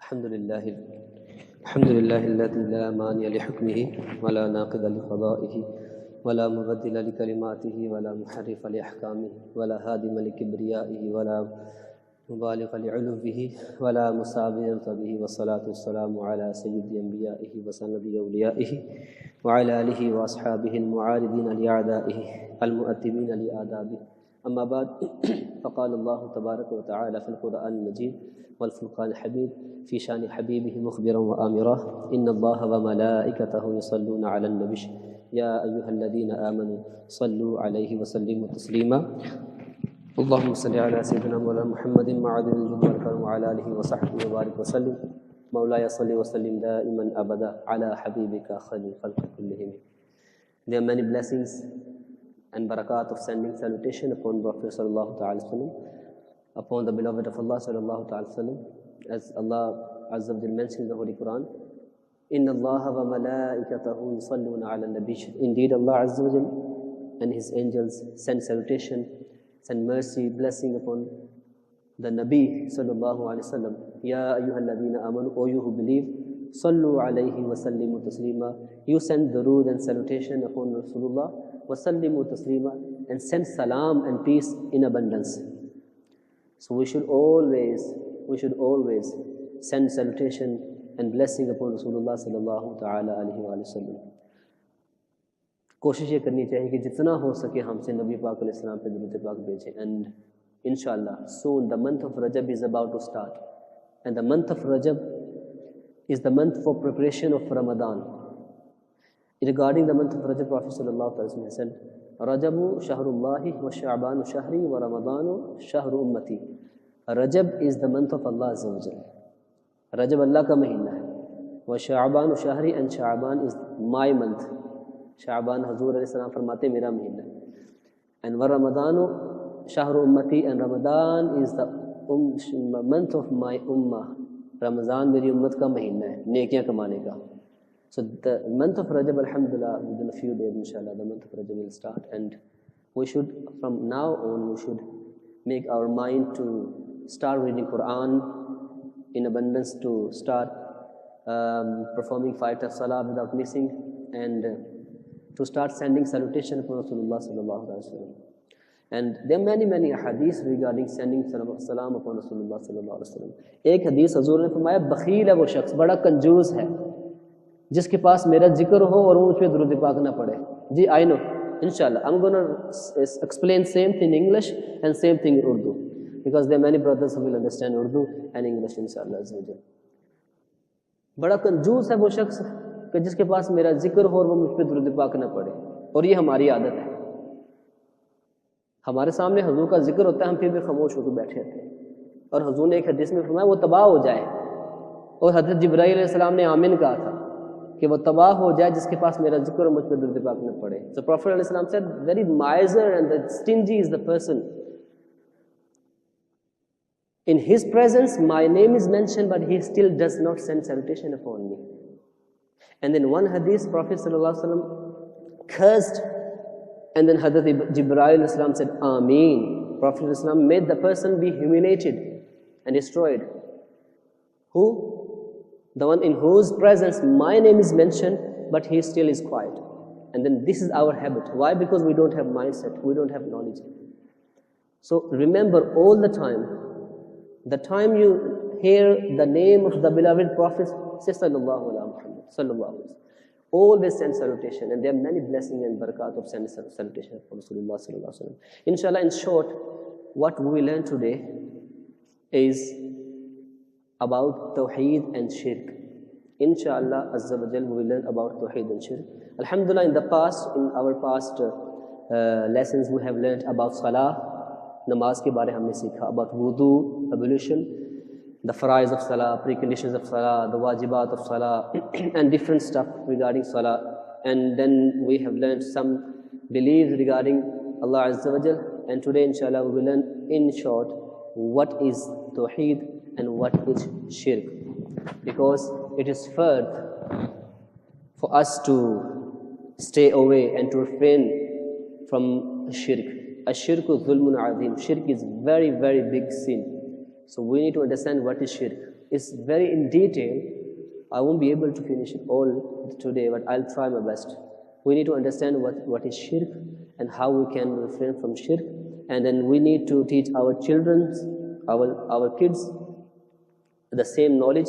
Alhamdulillah alladhi la mani'a li hukmihi wa la naqida li qada'ihi wa la mubaddila li kalimatihi wa la muharrifa li ahkamihi wa la hadima li kibriya'ihi wa la mubaligha li 'uluwihi wa la musawiyan bihi wa salatu wassalamu ala sayyidi anbiya'ihi wa sanadi awliya'ihi wa ala alihi wa ashabihi al-mu'aridina li a'da'ihi al-mu'attimina li adabihi. Amma ba'd, faqala Allah tabaraka wa ta'ala fil Qur'an al-Majid wal Furqan al-Hamid fi shani habibihi mukhbiran wa amira inna Allaha wa malaikatahu yusalluna 'alan nabiy ya ayyuhalladhina amanu sallu 'alaihi wa sallimu taslima. Allahumma salli 'ala sayyidina Mawlana Muhammadin ma'adil judi wal karam wa 'ala alihi wa sahbihi wa barik wa sallim. Mawlaya salli wa sallim da'iman abada 'ala habibika khairil khalqi kullihim. There are many blessings and barakat of sending salutation upon Prophet sallallahu ta'ala sallam, upon the beloved of Allah sallallahu ta'ala sallam, as Allah Azza wa Jal mentions in the Holy Quran, Inna Allaha wa malaikatahu yusalluna 'ala nabiy. Indeed, Allah Azza wa Jal and His angels send salutation, send mercy, blessing upon the Nabi sallallahu alayhi wa sallam. Ya ayyuhalladhina amanu, O you who believe, sallu alayhi wa sallimu taslima. You send durood and salutation upon Rasulullah, wa sallimu taslima, and send salam and peace in abundance. So we should always send salutation and blessing upon Rasulullah sallallahu ta'ala alayhi wa sallam. कोशिश ये करनी चाहिए कि जितना हो सके हमसे नबी पाक अलैहि सलाम पे दुरूद पाक भेजें. And inshallah soon the month of Rajab is about to start, and the month of Rajab is the month for preparation of Ramadan. Regarding the month of Rajab, Prophet sallallahu alaihi wasallam said, Rajabu shahrullahi wa sha'banu shahri wa ramadanu shahru ummati. Rajab is the month of Allah Azza wa Jal. Rajab Allah ka mahina hai. Wa sha'banu shahri, and Sha'ban is my month. Sha'ban Hazur alayhi salam farmate mera mahina. And wa ramadanu shahru ummati, and Ramadan is the month of my ummah. Ramazan meri ummat ka mahina hai, nekiyan kamane ka. So the month of Rajab, alhamdulillah, within a few days, inshallah, the month of Rajab will start. And we should, from now on, we should make our mind to start reading Quran in abundance, to start performing 5 times salah without missing, and to start sending salutation upon Rasulullah sallallahu alaihi wasallam. And there are many hadiths regarding sending salam upon Rasulullah sallallahu alaihi wasallam. एक हदीस हजूर ने फरमाया, बखील है वो शख्स, बड़ा कंजूस है, जिसके पास मेरा जिक्र हो और वो मुझ पे दुरूद पाक ना पढ़े. जी, I know. Inshallah, I'm going to explain same thing in English and same thing in Urdu, because there are many brothers who will understand Urdu and English, inshallah. बड़ा कंजूस है वो शख्स कि जिसके पास मेरा जिक्र हो और वो मुझ पे दुरूद पाक ना पढ़े. और ये हमारी आदत है. हमारे सामने हुजूर का जिक्र होता है, हम फिर भी खामोश होकर बैठे रहते हैं. और हुजूर ने एक हदीस में फरमाया वो तबाह हो जाए, और हज़रत जिब्राईल अलैहिस्सलाम ने आमीन कहा था कि वो तबाह हो जाए जिसके पास मेरा जिक्र और मुझ पर दुरूद पाक न पड़े. So Prophet ﷺ said, very miser and the stingy is the person. In his presence, my name is mentioned, but he still does not send salutation upon me. And then one hadith, Prophet ﷺ cursed, and then Hazrat Jibreel ﷺ said, Ameen. Prophet ﷺ made the person be humiliated and destroyed. Who? The one in whose presence my name is mentioned, but he still is quiet. And then this is our habit. Why? Because we don't have mindset, we don't have knowledge. So remember all the time you hear the name of the beloved Prophet, say Sallallahu Alaihi Muhammad, Sallallahu Alaihi Wasallam. Always send salutation, and there are many blessings and barakat of sending salutation for Rasulullah Sallallahu Alaihi Wasallam. Inshallah, in short, what we learn today is about Tawheed and Shirk. Inshallah, Azza wa Jal, we will learn about Tawheed and Shirk. Alhamdulillah, in our past lessons, we have learned about Salah, namaz ke baare humne seekha, about wudu, ablution, the farais of Salah, preconditions of Salah, the wajibat of Salah, and different stuff regarding Salah. And then we have learned some beliefs regarding Allah Azza wa Jal. And today, inshallah, we will learn in short what is Tawheed and what is Shirk, because it is first for us to stay away and to refrain from Shirk. Ash-shirku zulmun azim. Shirk is very big sin. So we need to understand what is Shirk. It's very in detail. I won't be able to finish it all today, but I'll try my best. We need to understand what is shirk and how we can refrain from shirk, and then we need to teach our children, our kids, the same knowledge.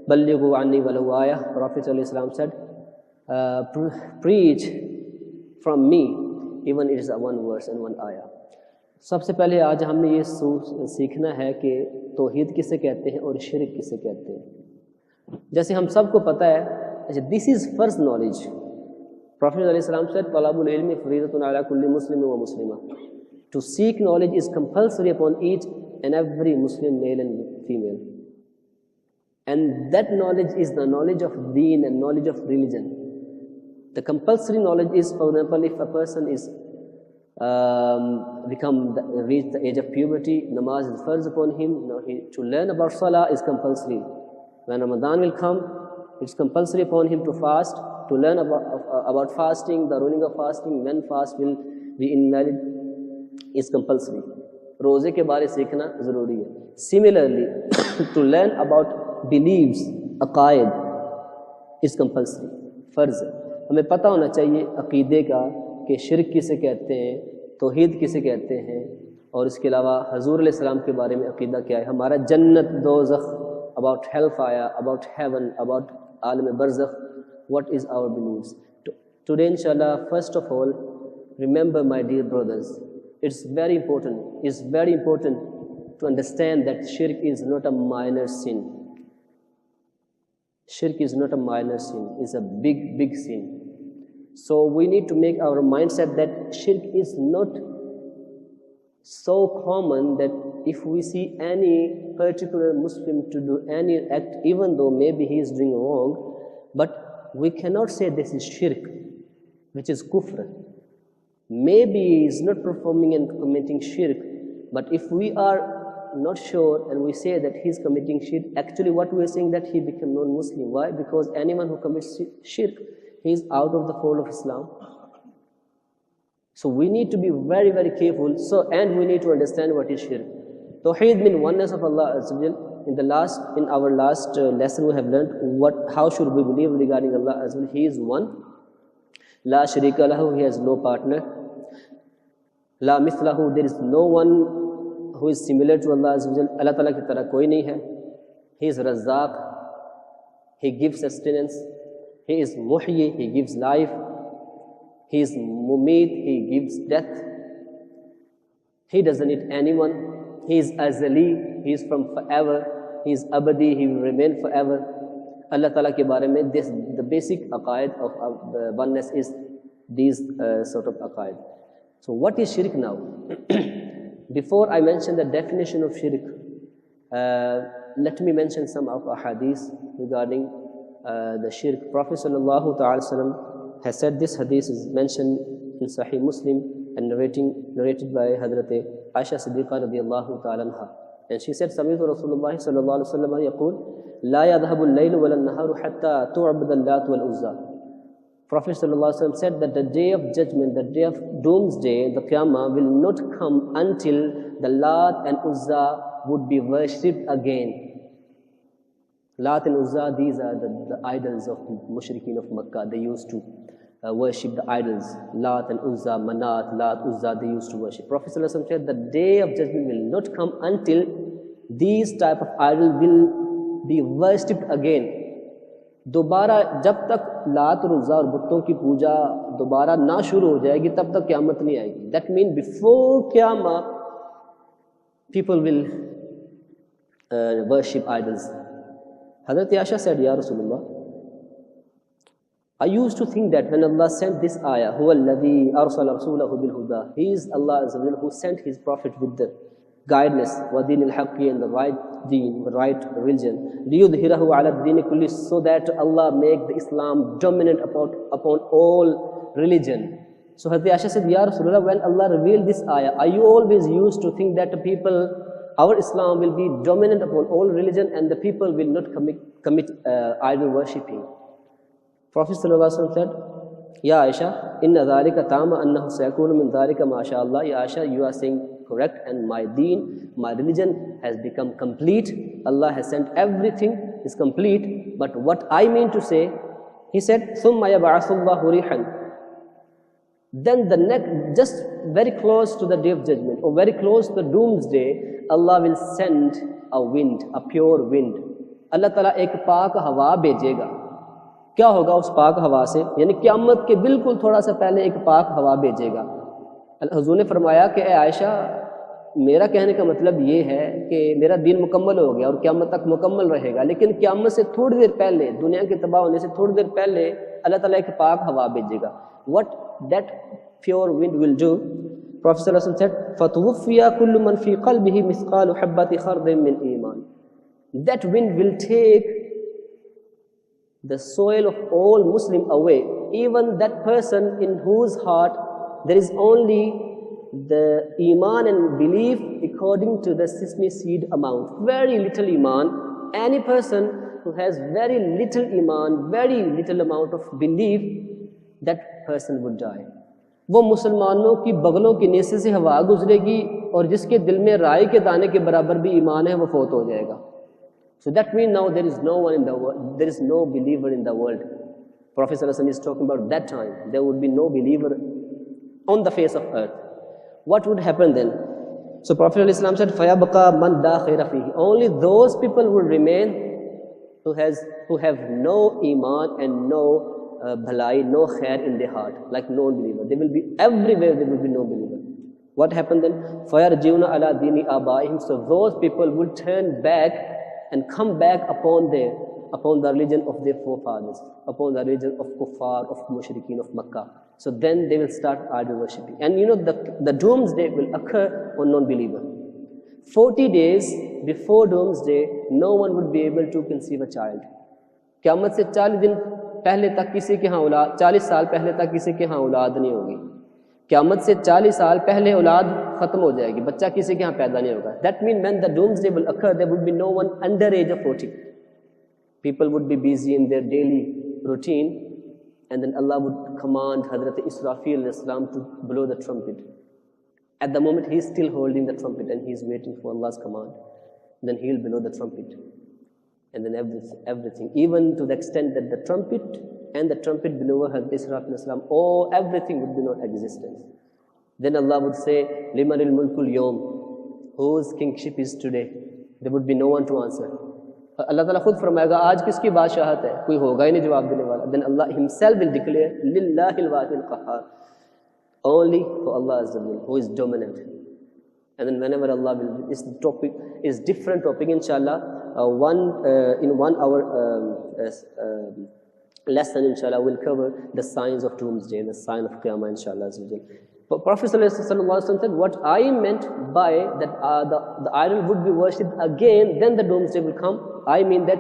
Ballighu anni walau ayah. Prophet ﷺ said, preach from me, even it is a one verse and one ayah. सबसे पहले आज हमने ये सीखना है कि तौहीद किसे कहते हैं और शिर्क किसे कहते हैं। जैसे हम सबको पता है, this is first knowledge. Prophet ﷺ said, "Talabul ilmi faridatun ala kulli muslimin wa muslima." To seek knowledge is compulsory upon each and every Muslim, male and female. And that knowledge is the knowledge of deen and knowledge of religion. The compulsory knowledge is, for example, if a person is reach the age of puberty, namaz is farz upon him. To learn about salah is compulsory. When Ramadan will come, it's compulsory upon him to fast. To learn about fasting, the ruling of fasting, when fast will be invalid, is compulsory. रोज़े के बारे सीखना ज़रूरी है. Similarly, to learn about beliefs, अक़ायद, is compulsory, फ़र्ज़ है. हमें पता होना चाहिए अक़ीदे का कि शिर्क किसे कहते हैं, तौहीद किसे कहते हैं, और इसके अलावा हज़ूर अलैहिस्सलाम के बारे में अक़ीदा क्या है, हमारा जन्नत, दोज़ख, about hellfire, about heaven, about Alam बरज़ख, what is our beliefs. Today, inshallah, first of all, remember, my dear brothers, it's very important to understand that shirk is not a minor sin. Shirk is not a minor sin, it's a big sin. So we need to make our mindset that shirk is not so common that if we see any particular Muslim to do any act, even though maybe he is doing wrong, but we cannot say this is shirk, which is kufr. Maybe he is not performing and committing shirk, but if we are not sure and we say that he is committing shirk, actually what we are saying that he became non-Muslim. Why? Because anyone who commits shirk, he is out of the fold of Islam. So we need to be very careful. And we need to understand what is shirk. Tawheed means oneness of Allah Azza wa Jal. In our last lesson we have learned how should we believe regarding Allah Azza wa Jal. He is one. La sharika lahu, he has no partner. La mithlahu, there is no one who is similar to Allah Azza wa Jal. Allah Ta'ala ki tarah koi nahi hai. He is Razzaq, he gives sustenance. He is Muhyi, he gives life. He is Mumeet, he gives death. He doesn't need anyone. He is Azali, he is from forever. He is Abadi, he will remain forever. Allah Ta'ala ke baare mein, the basic aqaid of oneness is these sort of aqaid. So what is shirk now? Before I mention the definition of shirk, let me mention some of ahadith regarding the shirk. Prophet sallallahu ta'ala sallam has said, this hadith is mentioned in Sahih Muslim and narrated by Hadrat Aisha Siddiqa radiyallahu ta'ala anha. And she said, Sami'tu Rasulullah sallallahu alayhi wa sallam yaqul, La yadhabu al-laylu wal naharu hatta tu'abad al-lat wal uzza. Prophet sallallahu alayhi wa sallam said that the day of judgment, the day of doomsday, the Qiyamah will not come until the Lat and Uzza would be worshipped again. Lat and Uzza, these are the idols of mushrikeen of Makkah. They used to worship the idols. Lat and Uzza, Manat, Lat, Uzza, they used to worship. Prophet sallallahu alaihi wasallam said the day of judgment will not come until these type of idols will be worshipped again. दोबारा जब तक लात और उज़्ज़ा और बुतों की पूजा दोबारा ना शुरू हो जाएगी तब तक क़यामत नहीं आएगी. That means before क़यामah people will worship idols. Hazrat Aisha said, Ya Rasulullah, I used to think that when Allah sent this ayah, huwa alladhi arsala rasulahu bil huda, he is Allah Azza wa Jalla who sent his prophet with the guidance, wa din al-haqqi, and the right deen, the right religion, liyudhirahu ala ad-din kulli, so that Allah make the Islam dominant upon all religion. So Hazrat Aisha said, Ya Rasulullah, when Allah revealed this ayah, are you always used to think that our Islam will be dominant upon all religion and the people will not commit idol worshipping? Prophet sallallahu alaihi wasallam said, Ya Aisha, inna dhalika tama annahu sayakunu min dhalika ma sha Allah. Ya Aisha, you are saying correct, and my deen, my religion has become complete. Allah has sent everything is complete. But what I mean to say, he said, ثُمَّ يَبْعَثُ اللَّهُ رِيحًا. Then the next, just very close to the day of judgment, or very close to the doomsday, Allah will send a wind, a pure wind. Allah Ta'ala एक पाक हवा भेजेगा. क्या होगा उस पाक हवा से? यानी क़यामत के बिल्कुल थोड़ा सा पहले एक पाक हवा भेजेगा. हुज़ूर ने फरमाया कि ए आयशा, मेरा कहने का मतलब ये है कि मेरा दीन मुकम्मल हो गया और क़यामत तक मुकम्मल रहेगा, लेकिन क़यामत से थोड़ी देर पहले, दुनिया के तबाह होने से थोड़ी देर पहले अल्लाह ताला एक पाक हवा भेजेगा. What that pure wind will do, Prophet ﷺ said, فَتُوَفِّيَ كُلُّ مَنْ فِي قَلْبِهِ مِثْقَالُ حَبَّةِ خَرْدٍ مِّنْ إِيمَانٍ. That wind will take the soul of all Muslim away, even that person in whose heart there is only the iman and belief according to the sesame seed amount, very little iman. Any person who has very little iman, very little amount of belief, that person would die. वो मुसलमानों की बगलों की नेसे से हवा गुजरेगी और जिसके दिल में राई के दाने के बराबर भी ईमान है वो फौत हो जाएगा. So that means now there is no one in the world, there is no believer in the world. Prophet ﷺ is talking about that time. There would be no believer on the face of earth. What would happen then? So Prophet ﷺ said, فَيَبْقَى مَنْ دَا خَيْرَ فِيهِ. Only those people will remain who have no iman and no bhalai, no khair in their heart, like non-believer. They will be everywhere, there will be no believer. What happened then? فَيَرْجِعُونَ عَلَى دِينِ آبَائِهِمْ. So those people will turn back and come back upon the religion of their forefathers, upon the religion of kuffar, of mushrikeen, of Makkah. So then they will start idol worshipping. And you know, the doomsday will occur on non-believer. 40 days before doomsday, no one would be able to conceive a child. क़यामत से 40 दिन पहले तक किसी के यहाँ औलाद, 40 साल पहले तक किसी के यहाँ औलाद नहीं होगी. क़यामत से 40 साल पहले औलाद खत्म हो जाएगी, बच्चा किसी के यहाँ पैदा नहीं होगा. That means when the doomsday will occur, there would be no one under age of 40. People would be busy in their daily routine, and then Allah would command Hazrat Israfil al-Islam to blow the trumpet. At the moment he is still holding the trumpet and he is waiting for Allah's command. Then he will blow the trumpet. And then everything, even to the extent that the trumpet and the trumpet blower Hazrat Israfil al-Islam, everything would be non-existent. Then Allah would say, لِمَنِ الْمُلْكُ الْيَوْمِ. Whose kingship is today? There would be no one to answer. Allah Ta'ala khud फरमाएगा, आज किसकी बादशाहत है? कोई होगा ही नहीं जवाब देने वाला. Then Allah himself will declare, لِلَّهِ الْوَاحِدِ الْقَهَّارِ. Only for Allah Azza wa Jalla, who is dominant. And then whenever Allah will, this topic is different topic, inshallah. In 1 hour lesson, inshallah, will cover the signs of doomsday and the sign of Qiyamah, inshallah. But Prophet ﷺ said, what I meant by that the idol would be worshipped again, then the doomsday will come. I mean that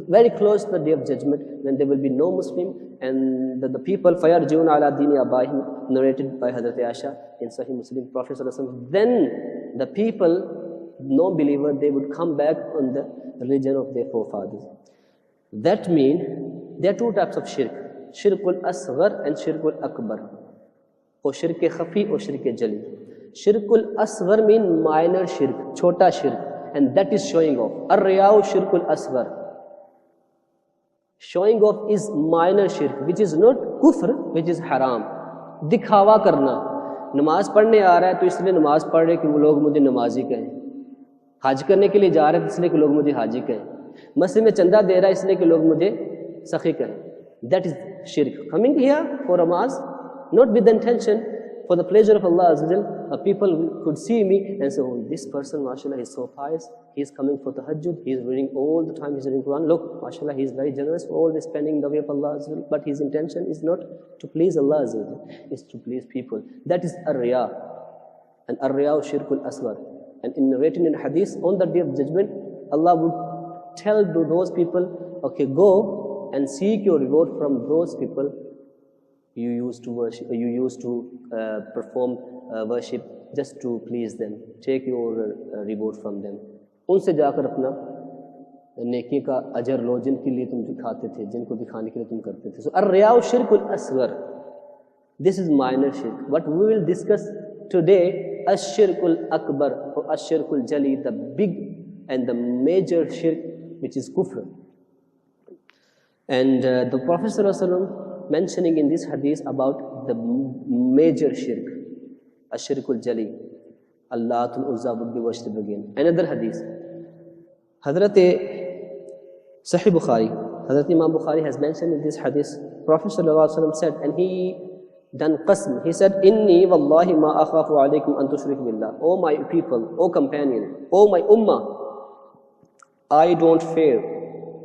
very close to the day of judgment, when there will be no Muslim, and the people, فَيَرْجِعُونَ عَلَى دِينِ آبَائِهِمْ, narrated by Hazrat Aisha in Sahih Muslim. Prophet ﷺ, then the people, non-believer, they would come back on the religion of their forefathers. That means there are two types of shirk, shirkul asghar and shirkul akbar, or shirk khafi or shirk jali. Shirkul asghar means minor shirk, chota shirk, and that is showing off. Ar-riya'u shirkul asghar. Showing off is minor shirk, which is not kufr, which is haram. दिखावा करना, नमाज पढ़ने आ रहा है तो इसलिए नमाज पढ़ रहे कि वो लोग मुझे नमाजी कहें. हज करने के लिए जा रहे हैं इसलिए कि लोग मुझे हाजी कहें. मस्जिद में चंदा दे रहा है इसलिए कि लोग मुझे सखी कहें. That is shirk. Coming here for namaz, not with the intention, for the pleasure of Allah Azza wa Jal, people could see me and say, oh, this person, mashallah, is so pious, he is coming for tahajjud, he is reading all the time, he is reading Quran. Look, mashallah, he is very generous for all this spending the way of Allah Azza wa Jal, but his intention is not to please Allah Azza wa Jal, it's to please people. That is ar-riya. And ar-riya shirkul asghar. And in narrating in hadith, on the day of judgment, Allah would tell to those people, okay, go and seek your reward from those people you used to worship, you used to perform worship just to please them. Take your reward from them. उनसे जाकर अपना नेकी का अजर लो जिनके लिए तुम दिखाते थे, जिनको दिखाने के लिए तुम करते थे. So ar-riya shirkul asghar. This is minor shirk. What we will discuss today Ashirkul Akbar or Ashirkul Jali, the big and the major shirk, which is kufr. And the Prophet ﷺ mentioning in this hadith about the major shirk, Ashirkul Jali, Allatul Uzza would be worshipped again. Another hadith, Hazrat Sahih Bukhari, Hazrat Imam Bukhari has mentioned in this hadith, Prophet ﷺ said, and he done qasm, he said, Inni wallahi ma akhafu alaykum an tushrik billah. O my people, O companion, O my ummah, I don't fear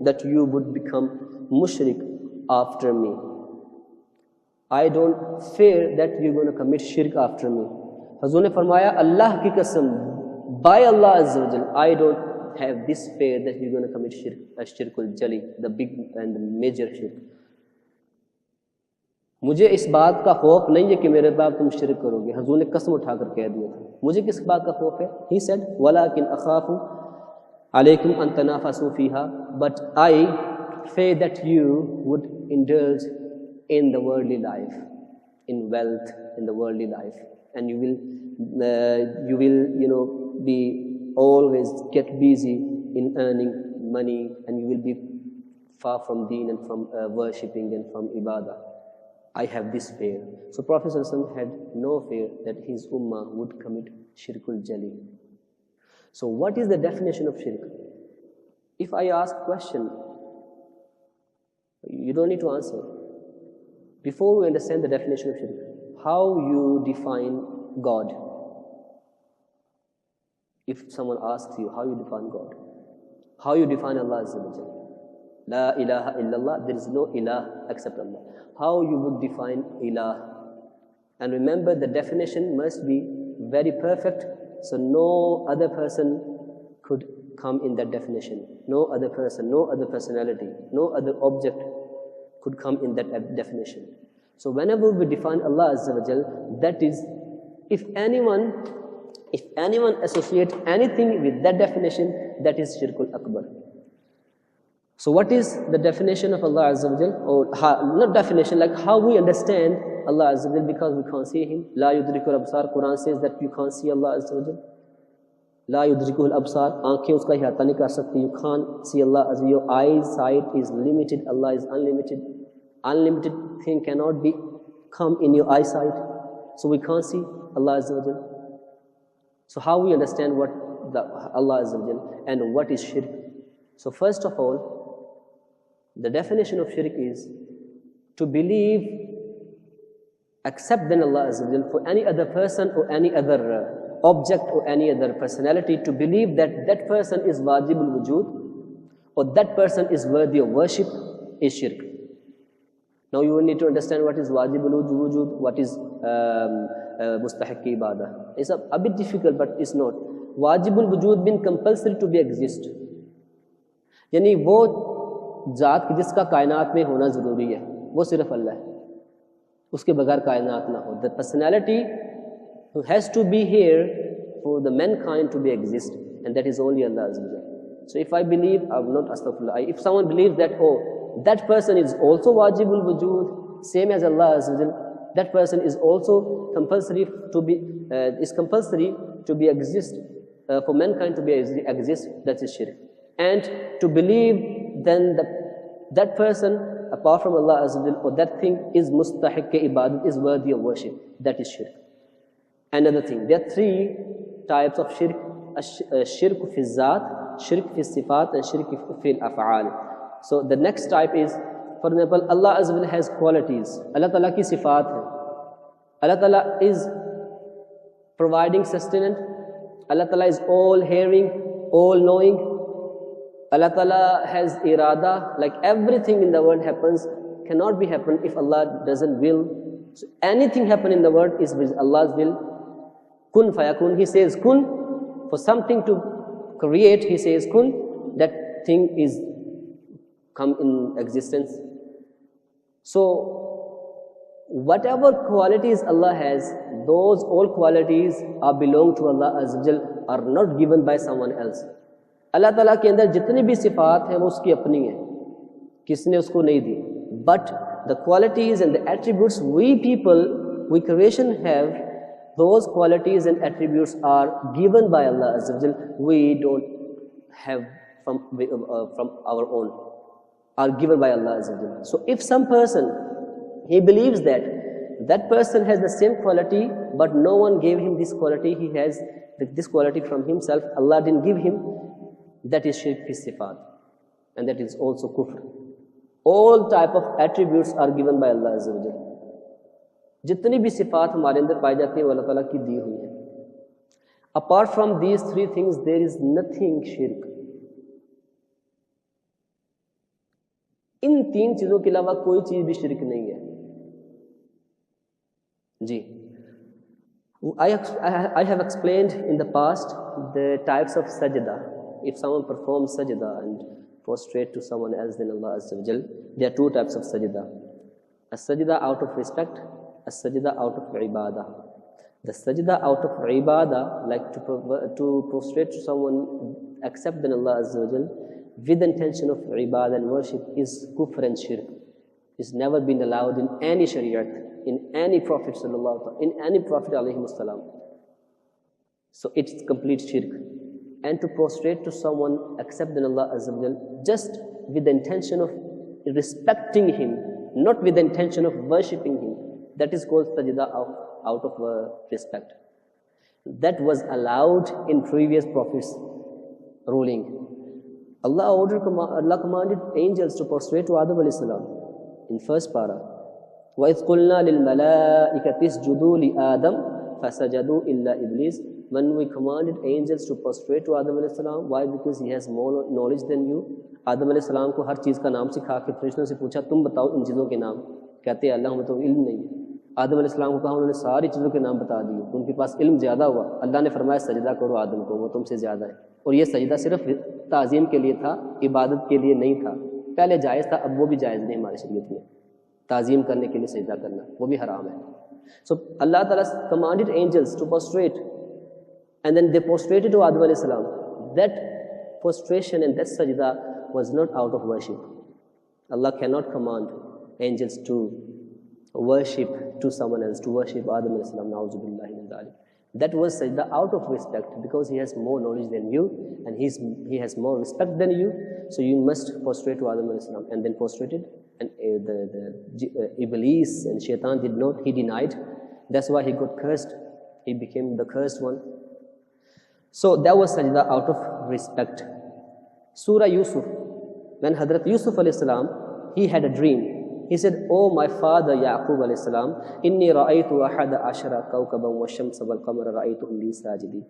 that you would become mushrik after me. I don't fear that you're going to commit shirk after me. Hazur ne farmaya, Allah ki qasam, by Allah Azza wa Jal, I don't have this fear that you're going to commit shirk, ashirkul jali, the big and the major shirk. मुझे इस बात का खौफ नहीं है कि मेरे बाप तुम शिरक करोगे. हजूर ने कसम उठाकर कह दिया था. मुझे किस बात का खौफ है? He said, वलाकिन अखाफु अलैकुम अन तनाफसु फीहा, but I fear that you would indulge in the worldly life, in wealth, in the worldly life, and you will be always get busy in earning money, and you will be far from deen and from worshipping and from ibadah. I have this fear. So Prophet ﷺ had no fear that his ummah would commit shirkul jali. So what is the definition of shirk? If I ask a question, you don't need to answer. Before we understand the definition of shirk, how you define God? If someone asks you how you define God, how you define Allah Azza wa Jalla? La ilaha illallah, there is no ilah except Allah. How you would define ilah? And remember, the definition must be very perfect, so no other person could come in that definition. No other person, no other personality, no other object could come in that definition. So whenever we define Allah Azza wa Jal, that is, if anyone associates anything with that definition, that is Shirkul Akbar. So what is the definition of Allah Azza wa Jal? Or not definition, like how we understand Allah Azza wa Jal, because we can't see Him. La yudrikul absar, Quran says that you can't see Allah Azza wa Jal. La yudrikul absar, aankhein uska ihata nahi kar sakti. You can't see Allah Azza wa Jal. Your eyesight is limited, Allah is unlimited. Unlimited thing cannot be come in your eyesight. So we can't see Allah Azza wa Jal. So how we understand what Allah Azza wa Jal and what is shirk? So first of all, the definition of shirk is to believe, accept then Allah Azza wa Jal for any other person or any other object or any other personality, to believe that that person is wajibul wujud or that person is worthy of worship, is shirk. Now you will need to understand what is wajibul wujud, what is mustahiq ibadah. It's a bit difficult, but it's not. Wajibul wujud means compulsory to be exist. यानी वो जात जिसका कायनात में होना ज़रूरी है, वो सिर्फ अल्लाह है, उसके बगैर कायनात ना हो. The personality who has to be here for the mankind to be exist, and that is only Allah Azza wa Jalla. So if I believe, I'm not astaghfirullah, if someone believes that, oh, that person is also wajibul wujud, same as Allah Azza wa Jalla, that person is also compulsory to be exist, for mankind to be exist, that is shirk. And to believe then that person apart from Allah Azza wa Jal, or that thing is mustahiq ibadat, is worthy of worship, that is shirk. Another thing, there are three types of shirk: shirk fi zat, shirk fi sifat, and shirk fi af'al. So the next type is, for example, Allah Azza wa Jal has qualities. Allah Ta'ala ki sifat hai. Allah Ta'ala is providing sustenance. Allah Ta'ala is all hearing, all knowing. Allah Ta'ala has irada, like everything in the world happens, cannot be happen if Allah doesn't will. So anything happen in the world is with Allah's will. Kun fayakun, He says kun. For something to create, He says kun, that thing is come in existence. So whatever qualities Allah has, those all qualities are belong to Allah Azza wa Jal, are not given by someone else. अल्लाह ताला के अंदर जितनी भी सिफात हैं वो उसकी अपनी हैं, किसने उसको नहीं दी. But the qualities and the attributes we people, we creation have, those qualities and attributes are given by Allah Azza wa Jal. We don't have from our own, are given by Allah Azza wa Jal. So if some person, he believes that that person has the same quality, but no one gave him this quality, he has this quality from himself, Allah didn't give him, that is shirk fi sifat, and that is also kufr. All type of attributes are given by Allah Azza wa Jal. जितनी भी सिफात हमारे अंदर पाई जाती है वो अल्लाह ताला की दी हुई है. Apart from these three things, there is nothing shirk. इन तीन चीजों के अलावा कोई चीज भी शिरक नहीं है जी. I have explained in the past the types of sajda. If someone performs sajda and prostrate to someone else than Allah Azza wa Jal, there are two types of sajda. A sajda out of respect, a sajda out of ibadah. The sajda out of ibadah, like to prostrate to someone except than Allah Azza wa Jal, with the intention of ibadah and worship, is kufr and shirk. It's never been allowed in any shariat, in any prophet sallallahu, in any prophet alayhi salam. So it's complete shirk. And to prostrate to someone except than Allah Azza wa Jal, just with the intention of respecting him, not with the intention of worshipping him, that is called sajda out of respect. That was allowed in previous prophets' ruling. Allah commanded angels to prostrate to Adam alayhi salam in first para. وَإِذْ قُلْنَا لِلْمَلَائِكَةِ اسْجُدُوا لِآدَمَ فَسَجَدُوا إِلَّا إِبْلِيسَ. When we commanded angels to prostrate to Adam alayhi salam, why? Because he has more knowledge than you. Adam alayhi salam को हर चीज़ का नाम सिखा के फरिश्तों से पूछा, तुम बताओ इन चीज़ों के नाम. कहते हैं अल्लाह हमें तो इल्म नहीं. आदम अलैहि सलाम को कहा, उन्होंने सारी चीज़ों के नाम बता दिए, उनके पास इल्म ज़्यादा हुआ. अल्लाह ने फरमाया सजदा करो आदम को, वो तुमसे ज़्यादा है. और ये सजदा सिर्फ ताज़ीम के लिए था, इबादत के लिए नहीं था. पहले जायज़ था, अब वो भी जायज़ नहीं हमारे शरीयत में. ताज़ीम करने के लिए सजदा करना वो भी हराम है. So Allah Ta'ala commanded angels to prostrate, and then they prostrated to Adam alayhi salam. That prostration and that sajda was not out of worship. Allah cannot command angels to worship to someone else, to worship Adam alayhi salam. Na'udhu billahi min dhalik. That was sajda out of respect, because he has more knowledge than you, and he has more respect than you. So you must prostrate to Adam alayhi salam, and then prostrated. And Iblis and Shaitan did not, he denied. That's why he got cursed. He became the cursed one. So that was sajda out of respect. Surah Yusuf, when Hadrat Yusuf alayhi salam, he had a dream. He said, "Oh my father Yaqub alayhi salam, inni ra'aytu ahada ashara kawkaban wa shamsa wal qamara ra'aytuhum li sajidin."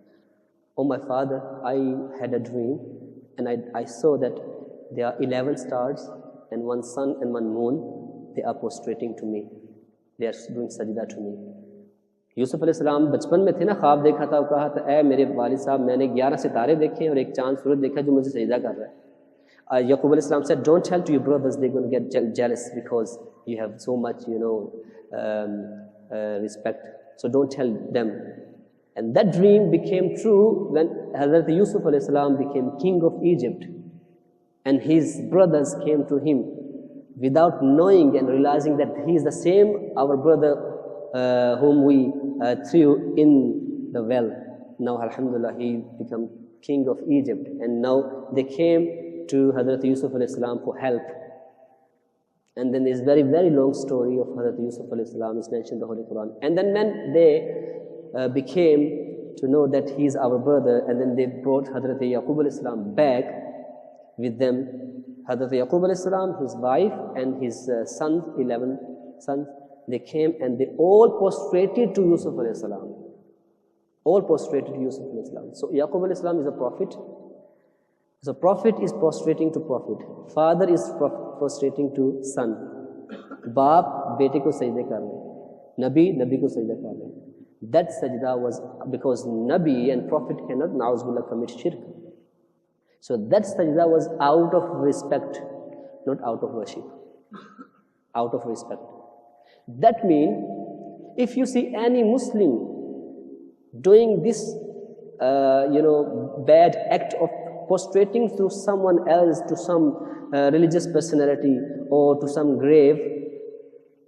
Oh my father, I had a dream, and I saw that there are 11 stars and one sun and one moon. They are prostrating to me. They are doing sajda to me. Yusuf अलैहिस्सलाम बचपन में थे ना, ख्वाब देखा था, कहा था ऐ मेरे वालिद साहब, मैंने 11 सितारे देखे और एक चांद सूरज देखा जो मुझे सजदा कर रहा है. Yaqub अलैहिस्सलाम said, don't tell to your brothers, they're going to get jealous because you have so much, respect. So don't tell them. And that dream became true when Hazrat Yusuf अलैहिस्सलाम became king of Egypt, and his brothers came to him without knowing and realizing that he is the same our brother whom we threw in the well. Now alhamdulillah he became king of Egypt, and now they came to Hazrat Yusuf alayhi salam for help. And then this very, very long story of Hazrat Yusuf alayhi salam is mentioned in the Holy Quran. And then when they became to know that he is our brother, and then they brought Hazrat Yaqub alayhi salam back with them. Hazrat Yaqub alayhi salam, his wife and his sons, 11 sons, they came and they all prostrated to Yusuf alayhi salam. All prostrated to Yusuf alayhi salam. So Yaqub alayhi salam is a prophet. So prophet is prostrating to prophet. Father is prostrating to son. Baap bete ko sajda kar rahe. Nabi ko sajda kar rahe. That sajda was because Nabi and prophet cannot na'uzubillah commit shirk. So that sajda was out of respect, not out of worship. Out of respect. That means if you see any Muslim doing this, bad act of prostrating to someone else, to some religious personality or to some grave,